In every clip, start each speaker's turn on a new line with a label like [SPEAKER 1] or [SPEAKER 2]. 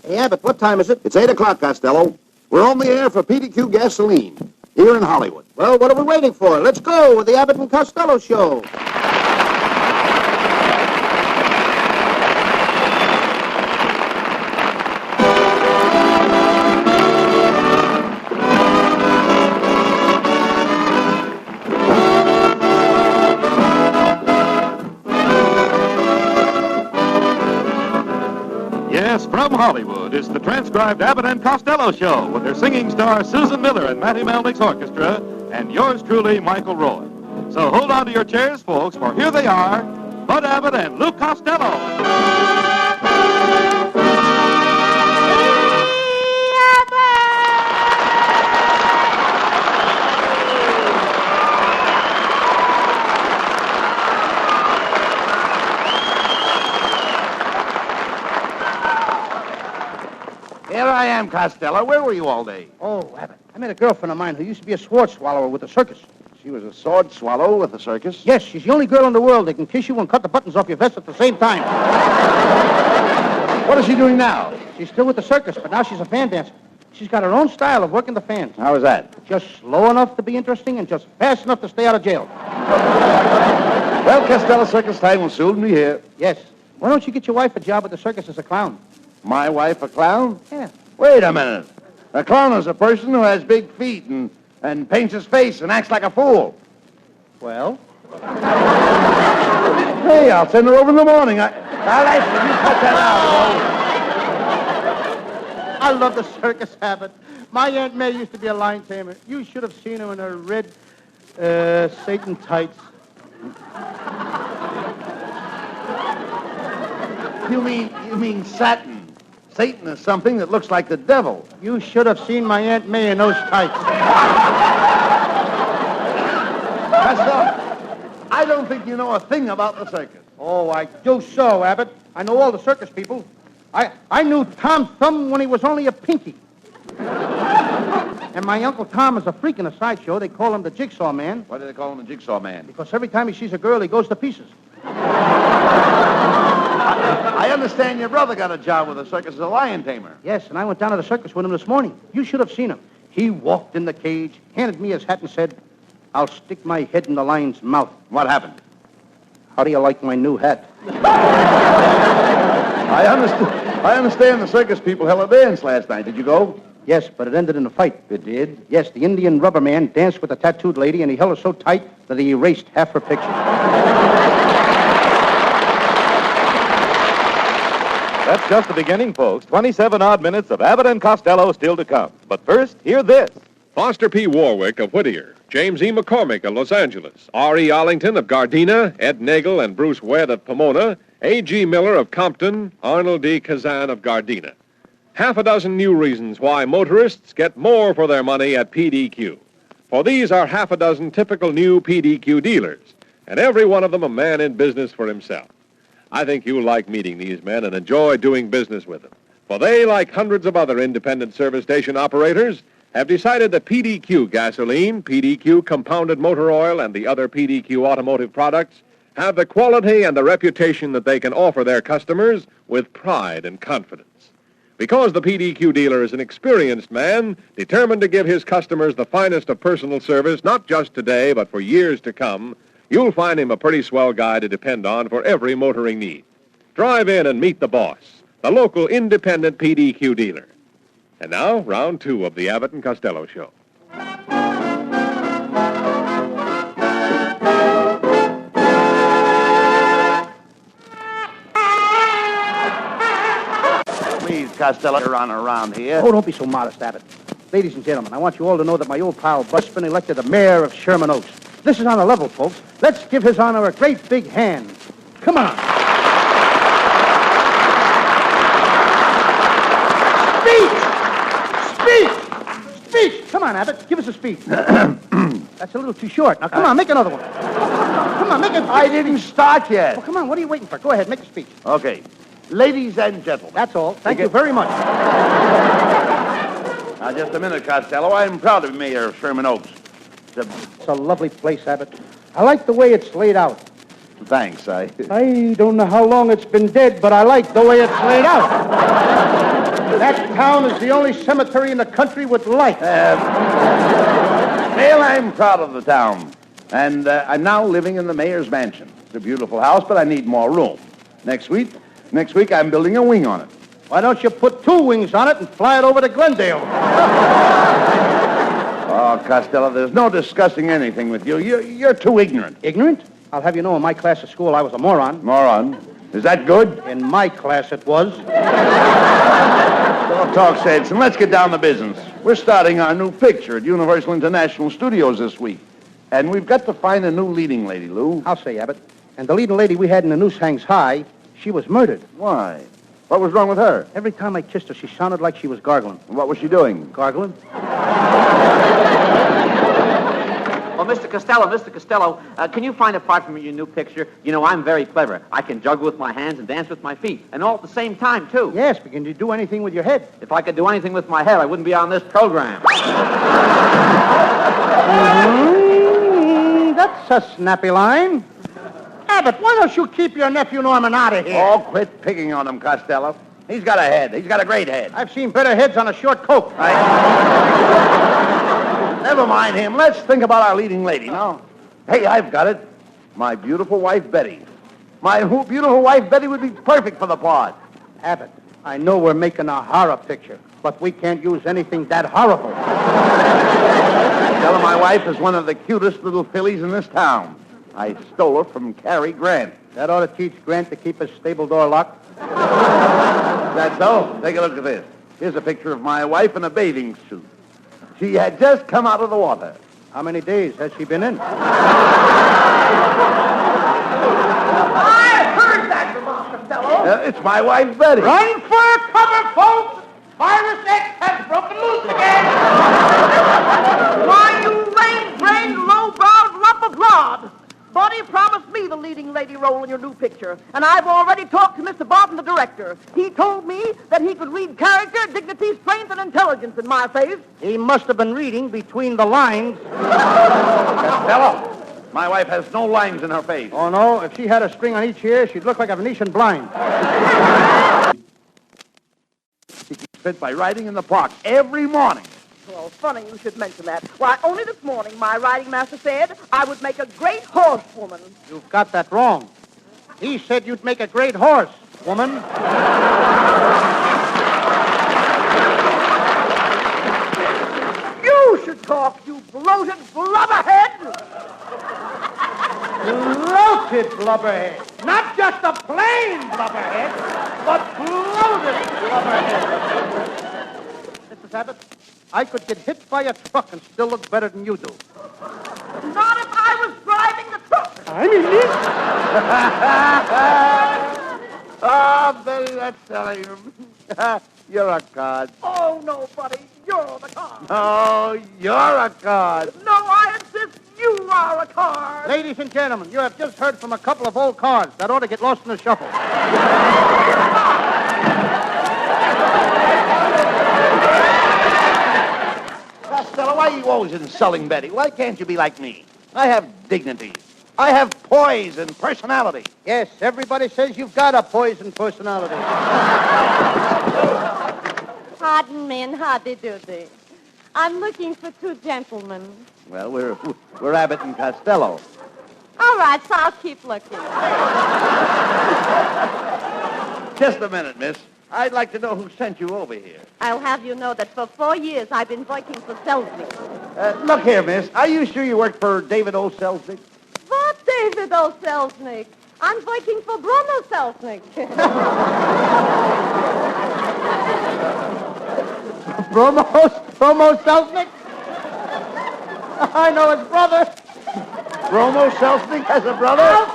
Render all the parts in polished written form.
[SPEAKER 1] Hey, Abbott, what time is it?
[SPEAKER 2] It's 8 o'clock, Costello. We're on the air for PDQ Gasoline here in Hollywood.
[SPEAKER 1] Well, what are we waiting for? Let's go with the Abbott and Costello Show.
[SPEAKER 3] Yes, from Hollywood, it's the transcribed Abbott and Costello Show with their singing star Susan Miller and Matty Melnick's orchestra, and yours truly, Michael Roy. So hold on to your chairs, folks, for here they are, Bud Abbott and Lou Costello.
[SPEAKER 2] Here I am, Costello. Where were you all day?
[SPEAKER 1] Oh, Abbott, I met a girlfriend of mine who used to be a sword swallower with the circus.
[SPEAKER 2] She was a sword swallow with the circus?
[SPEAKER 1] Yes, she's the only girl in the world that can kiss you and cut the buttons off your vest at the same time.
[SPEAKER 2] What is she doing now?
[SPEAKER 1] She's still with the circus, but now she's a fan dancer. She's got her own style of working the fans.
[SPEAKER 2] How is that?
[SPEAKER 1] Just slow enough to be interesting and just fast enough to stay out of jail.
[SPEAKER 2] Well, Costello, circus time will soon be here.
[SPEAKER 1] Yes. Why don't you get your wife a job at the circus as a clown?
[SPEAKER 2] My wife a clown?
[SPEAKER 1] Yeah.
[SPEAKER 2] Wait a minute. A clown is a person who has big feet and paints his face and acts like a fool.
[SPEAKER 1] Well?
[SPEAKER 2] Hey, I'll send her over in the morning. I'll ask you to cut that out.
[SPEAKER 1] I love the circus, Abbott. My Aunt May used to be a lion tamer. You should have seen her in her red Satan tights.
[SPEAKER 2] You mean satin? Satan is something that looks like the devil.
[SPEAKER 1] You should have seen my Aunt May in those tights.
[SPEAKER 2] Costello, I don't think you know a thing about the circus.
[SPEAKER 1] Oh, I do so, Abbott. I know all the circus people. I knew Tom Thumb when he was only a pinky. And my Uncle Tom is a freak in a sideshow. They call him the Jigsaw Man.
[SPEAKER 2] Why do they call him the Jigsaw Man?
[SPEAKER 1] Because every time he sees a girl, he goes to pieces.
[SPEAKER 2] I understand your brother got a job with the circus as a lion tamer.
[SPEAKER 1] Yes, and I went down to the circus with him this morning. You should have seen him. He walked in the cage, handed me his hat, and said, "I'll stick my head in the lion's mouth."
[SPEAKER 2] What happened?
[SPEAKER 1] How do you like my new hat?
[SPEAKER 2] I understand the circus people held a dance last night. Did you go?
[SPEAKER 1] Yes, but it ended in a fight.
[SPEAKER 2] It did?
[SPEAKER 1] Yes, the Indian rubber man danced with the tattooed lady, and he held her so tight that he erased half her picture.
[SPEAKER 3] That's just the beginning, folks. 27 odd minutes of Abbott and Costello still to come. But first, hear this.
[SPEAKER 4] Foster P. Warwick of Whittier, James E. McCormick of Los Angeles, R.E. Arlington of Gardena, Ed Nagel and Bruce Wedd of Pomona, A.G. Miller of Compton, Arnold D. Kazan of Gardena. Half a dozen new reasons why motorists get more for their money at PDQ. For these are half a dozen typical new PDQ dealers, and every one of them a man in business for himself. I think you'll like meeting these men and enjoy doing business with them. For they, like hundreds of other independent service station operators, have decided that PDQ gasoline, PDQ compounded motor oil, and the other PDQ automotive products have the quality and the reputation that they can offer their customers with pride and confidence. Because the PDQ dealer is an experienced man, determined to give his customers the finest of personal service, not just today, but for years to come, you'll find him a pretty swell guy to depend on for every motoring need. Drive in and meet the boss, the local independent PDQ dealer. And now, round two of the Abbott and Costello Show.
[SPEAKER 2] Please, Costello, you're on around here.
[SPEAKER 1] Oh, don't be so modest, Abbott. Ladies and gentlemen, I want you all to know that my old pal Bud's been elected the mayor of Sherman Oaks. This is on a level, folks. Let's give his honor a great big hand. Come on. Speech! Come on, Abbott. Give us a speech. That's a little too short. Now, come on, make another one. Come on, make it.
[SPEAKER 2] I didn't start yet.
[SPEAKER 1] Oh, come on, what are you waiting for? Go ahead, make a speech.
[SPEAKER 2] Okay. Ladies and gentlemen.
[SPEAKER 1] That's all. Thank you very much.
[SPEAKER 2] Now, just a minute, Costello. I'm proud to be mayor of Sherman Oaks.
[SPEAKER 1] It's a lovely place, Abbott. I like the way it's laid out.
[SPEAKER 2] Thanks.
[SPEAKER 1] I don't know how long it's been dead, but I like the way it's laid out. That town is the only cemetery in the country with lights.
[SPEAKER 2] Well, I'm proud of the town. And I'm now living in the mayor's mansion. It's a beautiful house, but I need more room. Next week, I'm building a wing on it.
[SPEAKER 1] Why don't you put 2 wings on it and fly it over to Glendale?
[SPEAKER 2] Oh, Costello, there's no discussing anything with you. You're too ignorant.
[SPEAKER 1] Ignorant? I'll have you know, in my class at school, I was a moron.
[SPEAKER 2] Moron. Is that good?
[SPEAKER 1] In my class, it was.
[SPEAKER 2] Don't talk sense, and let's get down to business. We're starting our new picture at Universal International Studios this week. And we've got to find a new leading lady, Lou.
[SPEAKER 1] I'll say, Abbott. And the leading lady we had in The Noose Hangs High, she was murdered.
[SPEAKER 2] Why? What was wrong with her?
[SPEAKER 1] Every time I kissed her, she sounded like she was gargling.
[SPEAKER 2] What was she doing?
[SPEAKER 1] Gargling?
[SPEAKER 5] Well, Mr. Costello, can you find a part from your new picture? You know, I'm very clever. I can juggle with my hands and dance with my feet, and all at the same time, too.
[SPEAKER 1] Yes, but can you do anything with your head?
[SPEAKER 5] If I could do anything with my head, I wouldn't be on this program.
[SPEAKER 1] That's a snappy line. Abbott, why don't you keep your nephew Norman out of here?
[SPEAKER 2] Oh, quit picking on him, Costello. He's got a head. He's got a great head.
[SPEAKER 1] I've seen better heads on a short coat.
[SPEAKER 2] Never mind him. Let's think about our leading lady now. Hey, I've got it. My beautiful wife, Betty. My beautiful wife, Betty, would be perfect for the part.
[SPEAKER 1] Abbott, I know we're making a horror picture, but we can't use anything that horrible.
[SPEAKER 2] Tell her my wife is one of the cutest little fillies in this town. I stole her from Cary Grant.
[SPEAKER 1] That ought to teach Grant to keep his stable door locked.
[SPEAKER 2] That's so. Take a look at this. Here's a picture of my wife in a bathing suit. She had just come out of the water.
[SPEAKER 1] How many days has she been in?
[SPEAKER 6] I heard that, Mr. Costello.
[SPEAKER 2] It's my wife, Betty.
[SPEAKER 6] Run for cover, folks! Virus X has broken loose again! Why, you lame-brained, low-browed lump of lard! Buddy promised me the leading lady role in your new picture, and I've already talked to Mr. Barton, the director. He told me that he could read character, dignity, strength, and intelligence in my face.
[SPEAKER 1] He must have been reading between the lines.
[SPEAKER 2] Costello, my wife has no lines in her face.
[SPEAKER 1] Oh, no. If she had a string on each ear, she'd look like a Venetian blind.
[SPEAKER 2] She gets fit by riding in the park every morning.
[SPEAKER 6] Well, funny you should mention that. Why, only this morning my riding master said I would make a great horsewoman.
[SPEAKER 1] You've got that wrong. He said you'd make a great horse, woman.
[SPEAKER 6] You should talk, you bloated blubberhead!
[SPEAKER 1] Bloated blubberhead. Not just a plain blubberhead, but bloated blubberhead. Mrs. Abbott, I could get hit by a truck and still look better than you do.
[SPEAKER 6] Not if I was driving the truck.
[SPEAKER 1] I mean it.
[SPEAKER 2] Oh, Betty, that's telling him. You're a cod.
[SPEAKER 6] Oh, no, buddy, you're the car.
[SPEAKER 2] Oh, you're a cod.
[SPEAKER 6] No, I insist you are a car.
[SPEAKER 1] Ladies and gentlemen, you have just heard from a couple of old cards that ought to get lost in the shuffle.
[SPEAKER 2] Costello, why are you always insulting Betty? Why can't you be like me? I have dignity. I have poise and personality.
[SPEAKER 1] Yes, everybody says you've got a poison personality.
[SPEAKER 7] Pardon me and howdy-doody. I'm looking for 2 gentlemen.
[SPEAKER 2] Well, we're Abbott and Costello.
[SPEAKER 7] All right, so I'll keep looking.
[SPEAKER 2] Just a minute, miss. I'd like to know who sent you over here.
[SPEAKER 7] I'll have you know that for 4 years I've been working for Selznick.
[SPEAKER 2] Look here, miss. Are you sure you work for David O. Selznick?
[SPEAKER 7] What David O. Selznick? I'm working for Bruno Selznick.
[SPEAKER 1] Promo Selznick? I know his brother.
[SPEAKER 2] Bromo Selznick has a brother?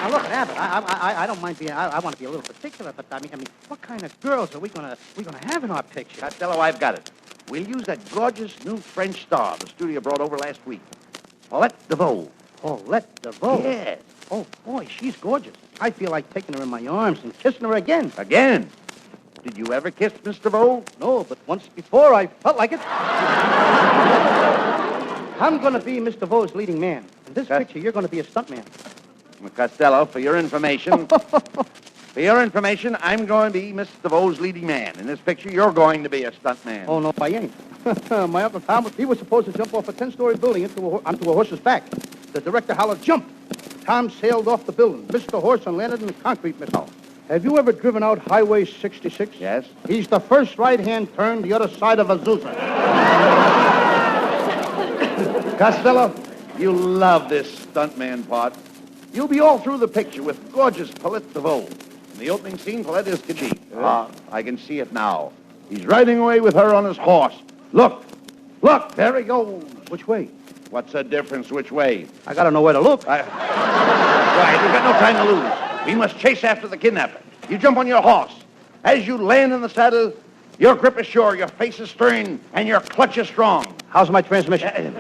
[SPEAKER 1] Now look, Abbott, I don't mind being. I want to be a little particular, but I mean, what kind of girls are we gonna have in our picture?
[SPEAKER 2] Costello, I've got it. We'll use that gorgeous new French star the studio brought over last week. Paulette DeVoe.
[SPEAKER 1] Paulette DeVoe.
[SPEAKER 2] Yes.
[SPEAKER 1] Oh boy, she's gorgeous. I feel like taking her in my arms and kissing her again.
[SPEAKER 2] Again? Did you ever kiss Miss DeVoe?
[SPEAKER 1] No, but once before I felt like it. I'm going to be Mr. Vo's leading man. In this picture, you're going to be a stuntman.
[SPEAKER 2] Costello, for your information, I'm going to be Mr. Vo's leading man. In this picture, you're going to be a stuntman.
[SPEAKER 1] Oh, no, I ain't. My Uncle Tom, he was supposed to jump off a 10-story building onto a horse's back. The director hollered, jump. Tom sailed off the building, missed the horse, and landed in the concrete missile. Have you ever driven out Highway 66?
[SPEAKER 2] Yes.
[SPEAKER 1] He's the first right-hand turn the other side of Azusa.
[SPEAKER 2] Costello, you love this stuntman part. You'll be all through the picture with gorgeous Paulette DeVoe. In the opening scene, Paulette is Khajiit. I can see it now. He's riding away with her on his horse. Look, there he goes.
[SPEAKER 1] Which way?
[SPEAKER 2] What's the difference which way?
[SPEAKER 1] I got to know where to look.
[SPEAKER 2] Right, we've got no time to lose. We must chase after the kidnapper. You jump on your horse. As you land in the saddle, your grip is sure, your face is stern, and your clutch is strong.
[SPEAKER 1] How's my transmission?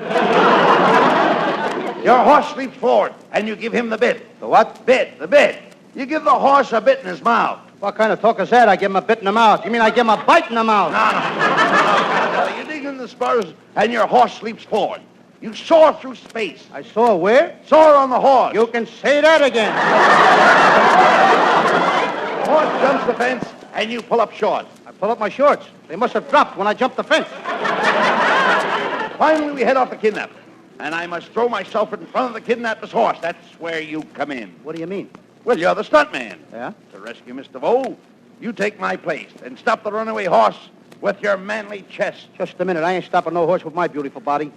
[SPEAKER 2] Your horse leaps forward, and you give him the bit.
[SPEAKER 1] The what?
[SPEAKER 2] The bit. You give the horse a bit in his mouth.
[SPEAKER 1] What kind of talk is that? I give him a bit in the mouth. You mean I give him a bite in the mouth?
[SPEAKER 2] No. You dig in the spurs, and your horse leaps forward. You soar through space.
[SPEAKER 1] I saw where?
[SPEAKER 2] Soar on the horse.
[SPEAKER 1] You can say that again.
[SPEAKER 2] The horse jumps the fence, and you pull up short.
[SPEAKER 1] I pull up my shorts. They must have dropped when I jumped the fence.
[SPEAKER 2] Finally, we head off the kidnapper, and I must throw myself in front of the kidnapper's horse. That's where you come in.
[SPEAKER 1] What do you mean?
[SPEAKER 2] Well, you're the stuntman.
[SPEAKER 1] Yeah?
[SPEAKER 2] To rescue Mr. Vo, you take my place and stop the runaway horse with your manly chest.
[SPEAKER 1] Just a minute. I ain't stopping no horse with my beautiful body.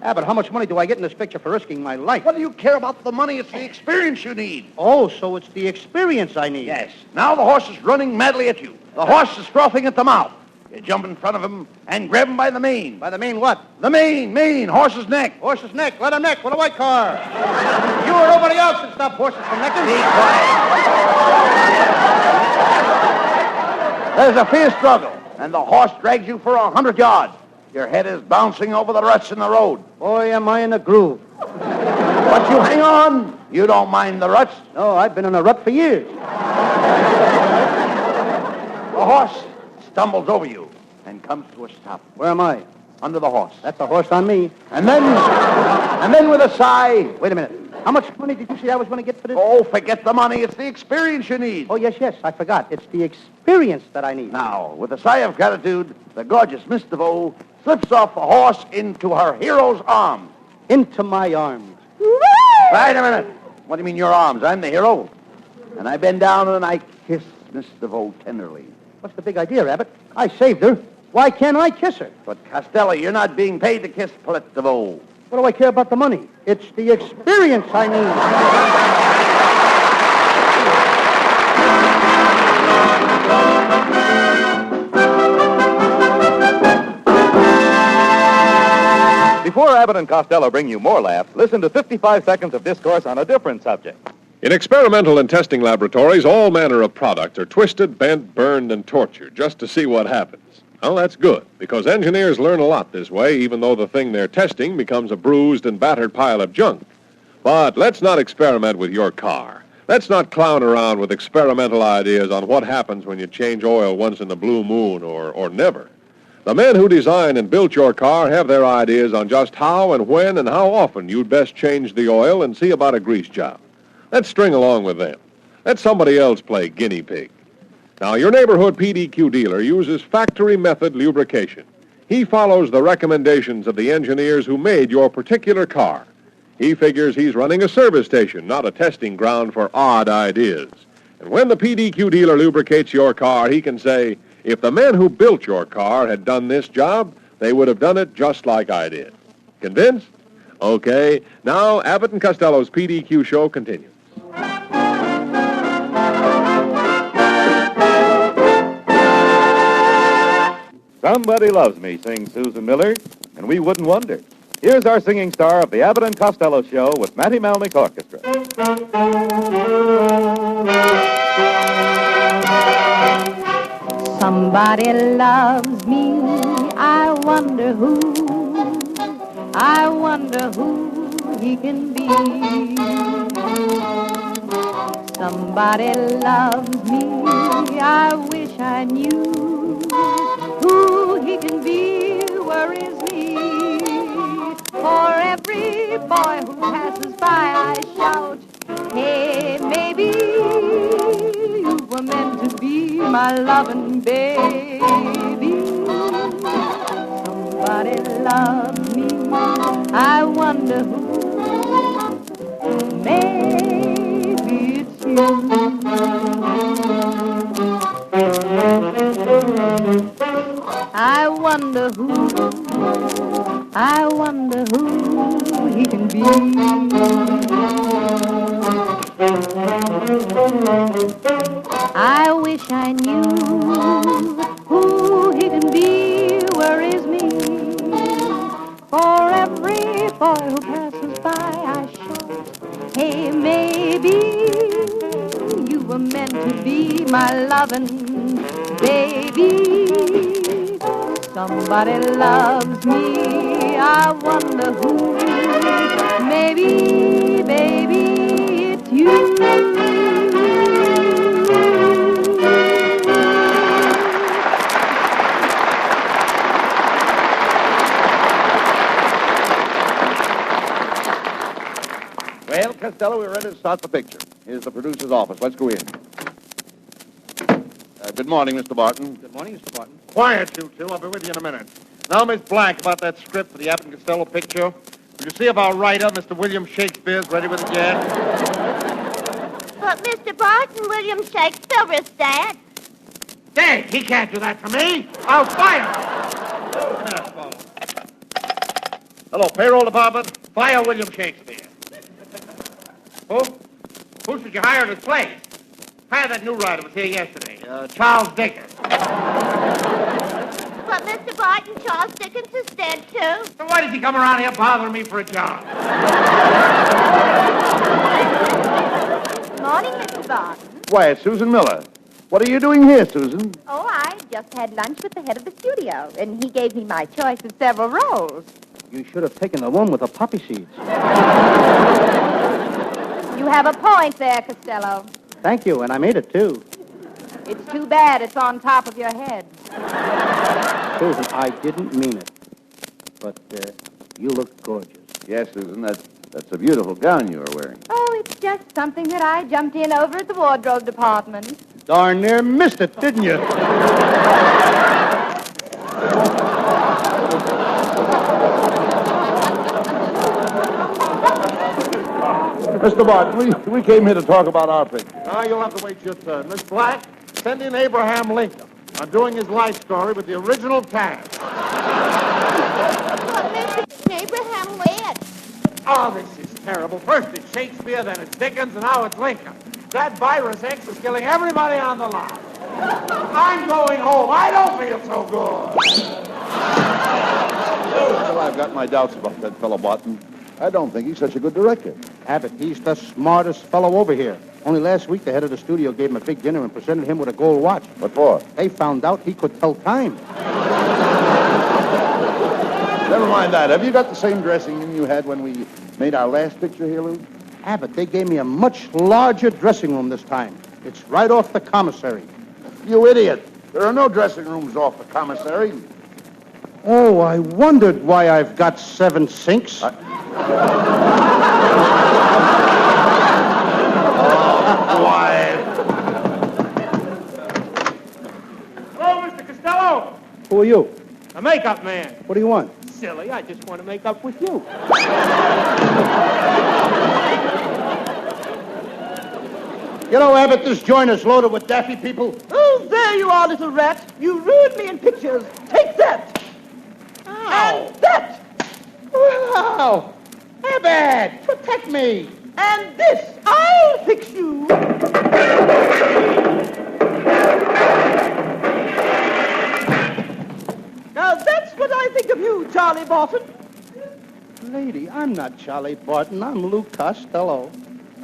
[SPEAKER 1] Abbott, how much money do I get in this picture for risking my life?
[SPEAKER 2] What do you care about the money? It's the experience you need.
[SPEAKER 1] Oh, so it's the experience I need.
[SPEAKER 2] Yes. Now the horse is running madly at you. The horse is frothing at the mouth. You jump in front of him and grab him by the mane.
[SPEAKER 1] By the mane what?
[SPEAKER 2] The mane, horse's neck.
[SPEAKER 1] Horse's neck. Let him neck with a white car. You or nobody else can stop horses from necking.
[SPEAKER 2] Be quiet. There's a fierce struggle, and the horse drags you for 100 yards. Your head is bouncing over the ruts in the road.
[SPEAKER 1] Boy, am I in a groove.
[SPEAKER 2] But you hang on. You don't mind the ruts.
[SPEAKER 1] No, I've been in a rut for years.
[SPEAKER 2] The horse stumbles over you and comes to a stop.
[SPEAKER 1] Where am I?
[SPEAKER 2] Under the horse.
[SPEAKER 1] That's a horse on me.
[SPEAKER 2] And then with a sigh.
[SPEAKER 1] Wait a minute. How much money did you say I was going to get for this?
[SPEAKER 2] Oh, forget the money. It's the experience you need.
[SPEAKER 1] Oh, yes, I forgot. It's the experience that I need.
[SPEAKER 2] Now, with a sigh of gratitude, the gorgeous Miss DeVoe slips off the horse into her hero's arms.
[SPEAKER 1] Into my arms.
[SPEAKER 2] Wait a minute. What do you mean your arms? I'm the hero. And I bend down and I kiss Miss DeVoe tenderly.
[SPEAKER 1] What's the big idea, Abbott? I saved her. Why can't I kiss her?
[SPEAKER 2] But, Costello, you're not being paid to kiss Paulette DeVoe.
[SPEAKER 1] What do I care about the money? It's the experience I need.
[SPEAKER 3] Before Abbott and Costello bring you more laughs, listen to 55 seconds of discourse on a different subject.
[SPEAKER 4] In experimental and testing laboratories, all manner of products are twisted, bent, burned, and tortured just to see what happens. Well, that's good, because engineers learn a lot this way, even though the thing they're testing becomes a bruised and battered pile of junk. But let's not experiment with your car. Let's not clown around with experimental ideas on what happens when you change oil once in a blue moon or never. The men who designed and built your car have their ideas on just how and when and how often you'd best change the oil and see about a grease job. Let's string along with them. Let somebody else play guinea pig. Now, your neighborhood PDQ dealer uses factory method lubrication. He follows the recommendations of the engineers who made your particular car. He figures he's running a service station, not a testing ground for odd ideas. And when the PDQ dealer lubricates your car, he can say, if the men who built your car had done this job, they would have done it just like I did. Convinced? Okay, now Abbott and Costello's PDQ show continues.
[SPEAKER 3] Somebody Loves Me, sings Susan Miller, and we wouldn't wonder. Here's our singing star of the Abbott and Costello show with Matty Melnick Orchestra.
[SPEAKER 7] Somebody loves me, I wonder who he can be. Somebody loves me, I wish I knew who he can be. Where is he? For
[SPEAKER 8] boy who passes by, I shout, hey, maybe you were meant to be my loving baby. Somebody loves me, I wonder who. Maybe it's you. I wonder who he can be. I wish I knew who he can be. Where is me? For every boy who passes by, I shout, hey, maybe you were meant to be my loving baby. Somebody loves me, I wonder who. Maybe, baby, it's you.
[SPEAKER 2] Well, Costello, we're ready to start the picture. Here's the producer's office. Let's go in. Good morning, Mr. Barton.
[SPEAKER 1] Good morning, Mr. Barton.
[SPEAKER 9] Quiet, you two. I'll be with you in a minute. Now, Miss Black, about that script for the Abbott and Costello picture. Will you see if our writer, Mr. William Shakespeare, is ready with it yet?
[SPEAKER 7] But, Mr. Barton, William Shakespeare is dead.
[SPEAKER 9] Dead? He can't do that to me. I'll fire him. Hello, payroll department. Fire William Shakespeare. Who? Who should you hire in his place? Hire that new writer who was here yesterday, Charles Dickens.
[SPEAKER 7] But, Mr. Barton, Charles Dickens is dead, too.
[SPEAKER 9] So why did he come around here bothering me for a job?
[SPEAKER 7] Morning, Mr. Barton.
[SPEAKER 2] Why, it's Susan Miller. What are you doing here, Susan?
[SPEAKER 7] Oh, I just had lunch with the head of the studio, and he gave me my choice of several roles.
[SPEAKER 1] You should have taken the one with the poppy seeds.
[SPEAKER 7] You have a point there, Costello.
[SPEAKER 1] Thank you, and I made it, too.
[SPEAKER 7] It's too bad it's on top of your head.
[SPEAKER 1] Susan, I didn't mean it. But you look gorgeous.
[SPEAKER 2] Yes, Susan, that's a beautiful gown you are wearing.
[SPEAKER 7] Oh, it's just something that I jumped in over at the wardrobe department.
[SPEAKER 1] Darn near missed it, didn't you?
[SPEAKER 2] Mr. Barton, we came here to talk about our picture.
[SPEAKER 9] Now you'll have to wait your turn. Miss Black, send in Abraham Lincoln. I'm doing his life story with the original cast.
[SPEAKER 7] But Mr. Abraham Lincoln.
[SPEAKER 9] Oh, this is terrible. First it's Shakespeare, then it's Dickens, and now it's Lincoln. That virus X is killing everybody on the lot. I'm going home. I don't feel so good.
[SPEAKER 2] Well, I've got my doubts about that fellow Barton. I don't think he's such a good director.
[SPEAKER 1] Abbott, he's the smartest fellow over here. Only last week, the head of the studio gave him a big dinner and presented him with a gold watch.
[SPEAKER 2] What for?
[SPEAKER 1] They found out he could tell time.
[SPEAKER 2] Never mind that. Have you got the same dressing room you had when we made our last picture here, Lou?
[SPEAKER 1] Abbott, they gave me a much larger dressing room this time. It's right off the commissary.
[SPEAKER 2] You idiot. There are no dressing rooms off the commissary.
[SPEAKER 1] Oh, I wondered why I've got 7 sinks.
[SPEAKER 2] Why?
[SPEAKER 9] Hello, Mr. Costello.
[SPEAKER 1] Who are you?
[SPEAKER 9] A makeup man.
[SPEAKER 1] What do you want?
[SPEAKER 9] Silly, I just want to make up with you.
[SPEAKER 1] You know, Abbott, this joint is loaded with daffy people.
[SPEAKER 6] Oh, there you are, little rat. You ruined me in pictures. Take that. And that.
[SPEAKER 1] Wow! Abbott, protect me.
[SPEAKER 6] And this. I'll fix you. Now, that's what I think of you, Charlie Barton.
[SPEAKER 1] Lady, I'm not Charlie Barton. I'm Lou Costello.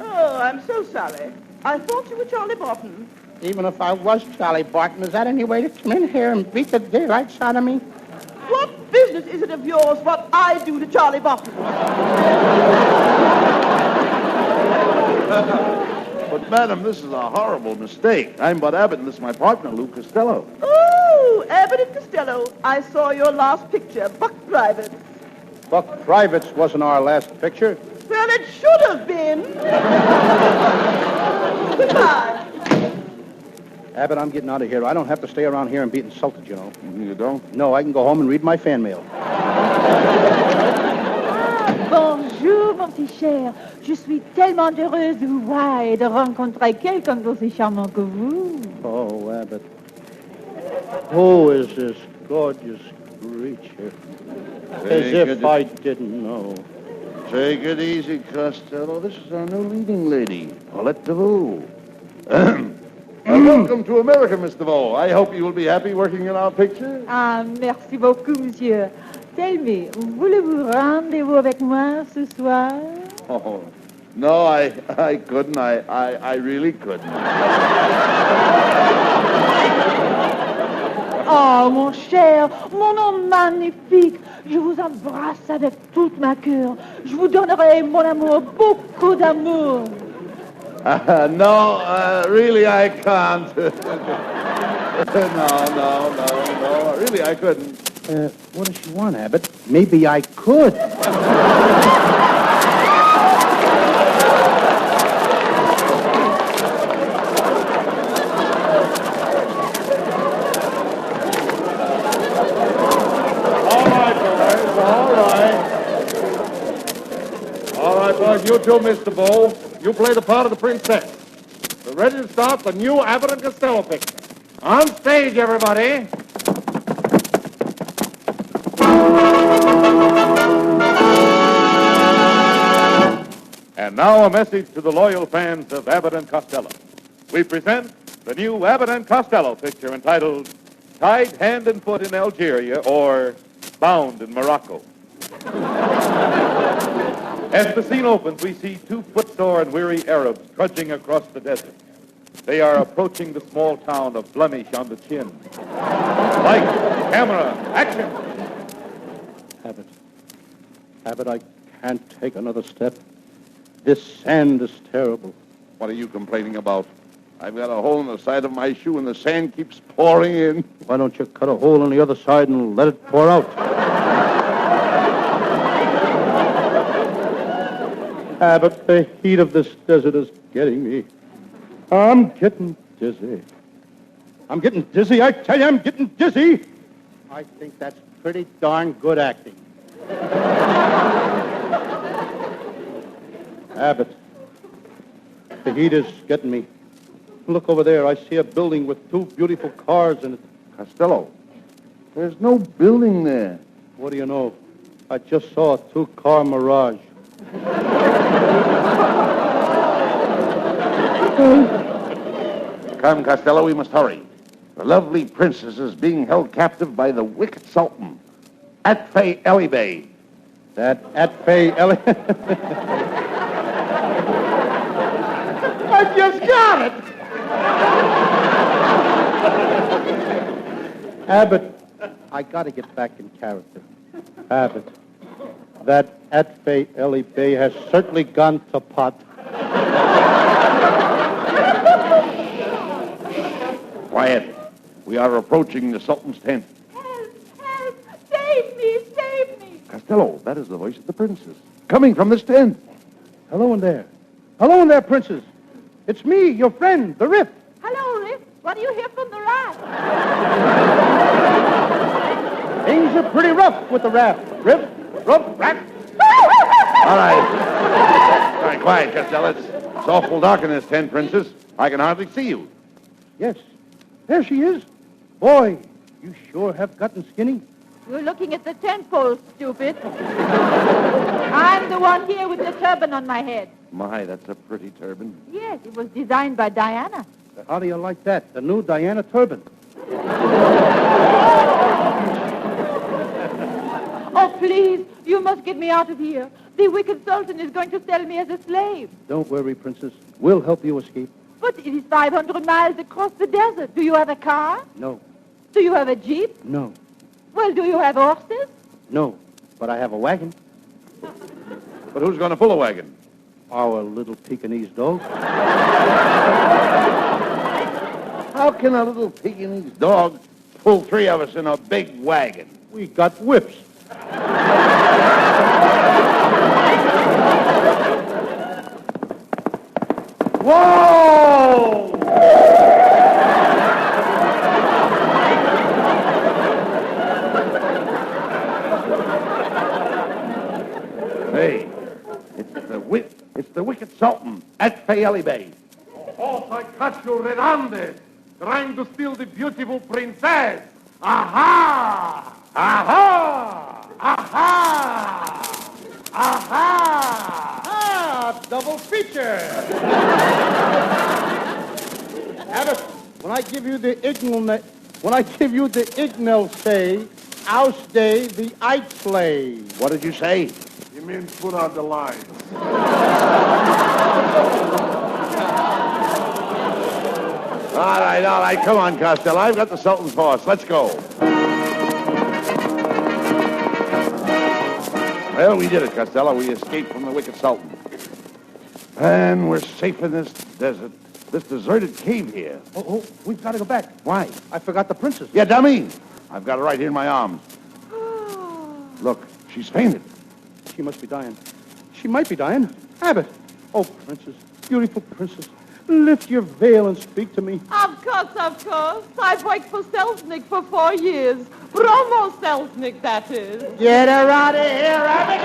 [SPEAKER 6] Oh, I'm so sorry. I thought you were Charlie Barton.
[SPEAKER 1] Even if I was Charlie Barton, is that any way to come in here and beat the daylights out of me?
[SPEAKER 6] What business is it of yours what I do to Charlie Barton?
[SPEAKER 2] But, madam, this is a horrible mistake. I'm Bud Abbott, and this is my partner, Lou Costello.
[SPEAKER 6] Oh, Abbott and Costello. I saw your last picture, Buck Private.
[SPEAKER 1] Buck Privates wasn't our last picture.
[SPEAKER 6] Well, it should have been. Goodbye.
[SPEAKER 1] Abbott, I'm getting out of here. I don't have to stay around here and be insulted, you know.
[SPEAKER 2] You don't?
[SPEAKER 1] No, I can go home and read my fan mail.
[SPEAKER 8] Bonjour, mon petit cher. Je suis tellement heureuse de vous voir et de rencontrer quelqu'un d'aussi charmant que vous.
[SPEAKER 1] Oh, Abbott. Who is this gorgeous creature? As if I didn't know.
[SPEAKER 2] Take it easy, Costello. This is our new leading lady, Paulette DeVoe. Welcome to America, Miss DeVoe. I hope you will be happy working in our picture.
[SPEAKER 8] Ah, merci beaucoup, monsieur. Tell me, voulez-vous rendez-vous avec moi ce soir?
[SPEAKER 2] Oh, no, I couldn't. I really couldn't.
[SPEAKER 8] Oh, mon cher, mon homme magnifique, je vous embrasse avec toute ma cœur. Je vous donnerai, mon amour, beaucoup d'amour.
[SPEAKER 2] No, really, I can't. No. Really, I couldn't.
[SPEAKER 1] What does she want, Abbott? Maybe I could.
[SPEAKER 9] All right, boys, you two, Mr. Bow. You play the part of the princess. We're ready to start the new Abbott and Costello picture. On stage, everybody.
[SPEAKER 3] And now a message to the loyal fans of Abbott and Costello. We present the new Abbott and Costello picture entitled Tied Hand and Foot in Algeria or Bound in Morocco. As the scene opens, we see two footsore and weary Arabs trudging across the desert. They are approaching the small town of Blemish on the Chin. Light, camera, action!
[SPEAKER 1] Abbott, I can't take another step. This sand is terrible.
[SPEAKER 2] What are you complaining about? I've got a hole in the side of my shoe and the sand keeps pouring in.
[SPEAKER 1] Why don't you cut a hole on the other side and let it pour out? Abbott, the heat of this desert is getting me. I'm getting dizzy. I tell you, I'm getting dizzy. I think that's pretty darn good acting. Abbott, the heat is getting me. Look over there. I see a building with two beautiful cars in it.
[SPEAKER 2] Costello, there's no building there.
[SPEAKER 1] What do you know? I just saw a two-car mirage.
[SPEAKER 2] Come, Costello, we must hurry. The lovely princess is being held captive by the wicked sultan, Atfay Ali Bey.
[SPEAKER 1] That Atfay Ali... I just got it! Abbott, I got to get back in character. Abbott, that Atfay Ali Bey has certainly gone to pot.
[SPEAKER 2] Quiet. We are approaching the sultan's tent.
[SPEAKER 8] Help! Help! Save me! Save me!
[SPEAKER 2] Costello, that is the voice of the princess, coming from this tent.
[SPEAKER 1] Hello in there. Hello in there, princess. It's me, your friend, the Rip.
[SPEAKER 8] Hello, Riff. What do you hear from the rat?
[SPEAKER 1] Things are pretty rough with the raft. Rip, raft.
[SPEAKER 2] All right. All right, quiet, Costello. It's awful dark in this tent, princess. I can hardly see you.
[SPEAKER 1] Yes, there she is. Boy, you sure have gotten skinny.
[SPEAKER 8] You're looking at the tent pole, stupid. I'm the one here with the turban on my head.
[SPEAKER 2] My, that's a pretty turban.
[SPEAKER 8] Yes, it was designed by Diana.
[SPEAKER 1] How do you like that? The new Diana turban.
[SPEAKER 8] Oh, please, you must get me out of here. The wicked sultan is going to sell me as a slave.
[SPEAKER 1] Don't worry, princess. We'll help you escape.
[SPEAKER 8] But it is 500 miles across the desert. Do you have a car?
[SPEAKER 1] No.
[SPEAKER 8] Do you have a jeep?
[SPEAKER 1] No.
[SPEAKER 8] Well, do you have horses?
[SPEAKER 1] No. But I have a wagon.
[SPEAKER 2] But who's going to pull a wagon?
[SPEAKER 1] Our little Pekingese dog.
[SPEAKER 2] How can a little Pekingese dog pull three of us in a big wagon?
[SPEAKER 1] We got whips.
[SPEAKER 2] Hey, it's the wicked Sultan at Fayeli Bay.
[SPEAKER 9] Oh, I catch you red-handed, trying to steal the beautiful princess. Aha! Aha! Aha! Aha!
[SPEAKER 1] Ah, double feature. Abbott, when I give you the ignal say, I'll stay the Ike play.
[SPEAKER 2] What did you say?
[SPEAKER 9] You mean put out the lights.
[SPEAKER 2] All right. Come on, Costello. I've got the Sultan's horse. Let's go. Well, we did it, Costello. We escaped from the wicked Sultan. And we're safe in this desert, this deserted cave here.
[SPEAKER 1] Oh, we've got to go back.
[SPEAKER 2] Why?
[SPEAKER 1] I forgot the princess.
[SPEAKER 2] Yeah, dummy. I've got her right here in my arms. Look, she's fainted.
[SPEAKER 1] She must be dying. She might be dying. Abbott. Oh, princess, beautiful princess, lift your veil and speak to me.
[SPEAKER 7] Of course. I've worked for Selznick for 4 years. Bromo Selznick, that is.
[SPEAKER 1] Get her out of here, Abbott.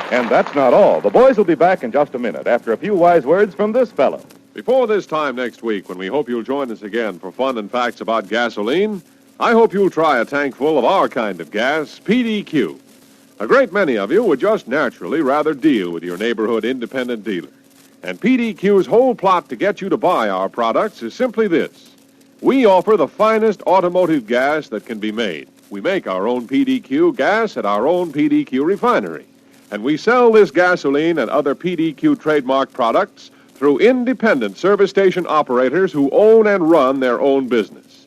[SPEAKER 3] And that's not all. The boys will be back in just a minute after a few wise words from this fellow.
[SPEAKER 4] Before this time next week, when we hope you'll join us again for fun and facts about gasoline, I hope you'll try a tank full of our kind of gas, PDQ. A great many of you would just naturally rather deal with your neighborhood independent dealer. And PDQ's whole plot to get you to buy our products is simply this. We offer the finest automotive gas that can be made. We make our own PDQ gas at our own PDQ refinery. And we sell this gasoline and other PDQ trademark products through independent service station operators who own and run their own business.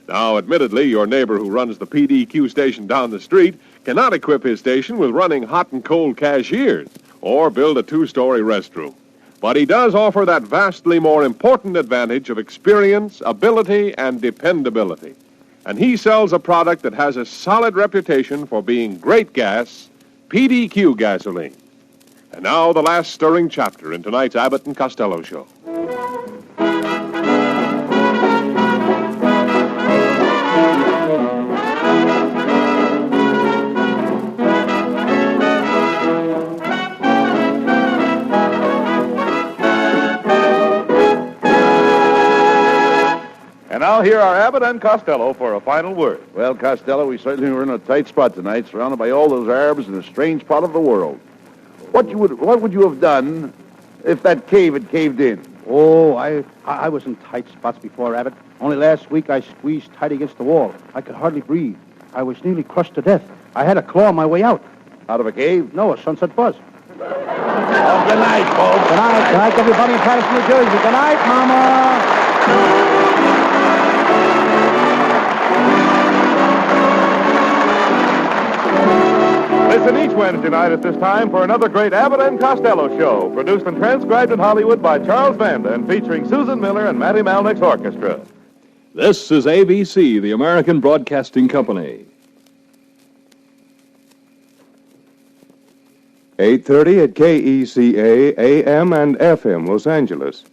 [SPEAKER 4] Now, admittedly, your neighbor who runs the PDQ station down the street cannot equip his station with running hot and cold cashiers or build a 2-story restroom. But he does offer that vastly more important advantage of experience, ability, and dependability. And he sells a product that has a solid reputation for being great gas, PDQ gasoline. And now the last stirring chapter in tonight's Abbott and Costello show.
[SPEAKER 3] And now here are Abbott and Costello for a final word.
[SPEAKER 2] Well, Costello, we certainly were in a tight spot tonight, surrounded by all those Arabs in a strange part of the world. What would you have done if that cave had caved in?
[SPEAKER 1] Oh, I was in tight spots before, Abbott. Only last week I squeezed tight against the wall. I could hardly breathe. I was nearly crushed to death. I had to claw my way out.
[SPEAKER 2] Out of a cave?
[SPEAKER 1] No, a sunset buzz.
[SPEAKER 2] Oh, good night, folks.
[SPEAKER 1] Good night, everybody in Patterson, New Jersey. Good night, Mama.
[SPEAKER 3] Listen each Wednesday night at this time for another great Abbott and Costello show, produced and transcribed in Hollywood by Charles Vanda and featuring Susan Miller and Matty Malnick's orchestra.
[SPEAKER 10] This is ABC, the American Broadcasting Company. 8:30 at KECA, AM and FM, Los Angeles.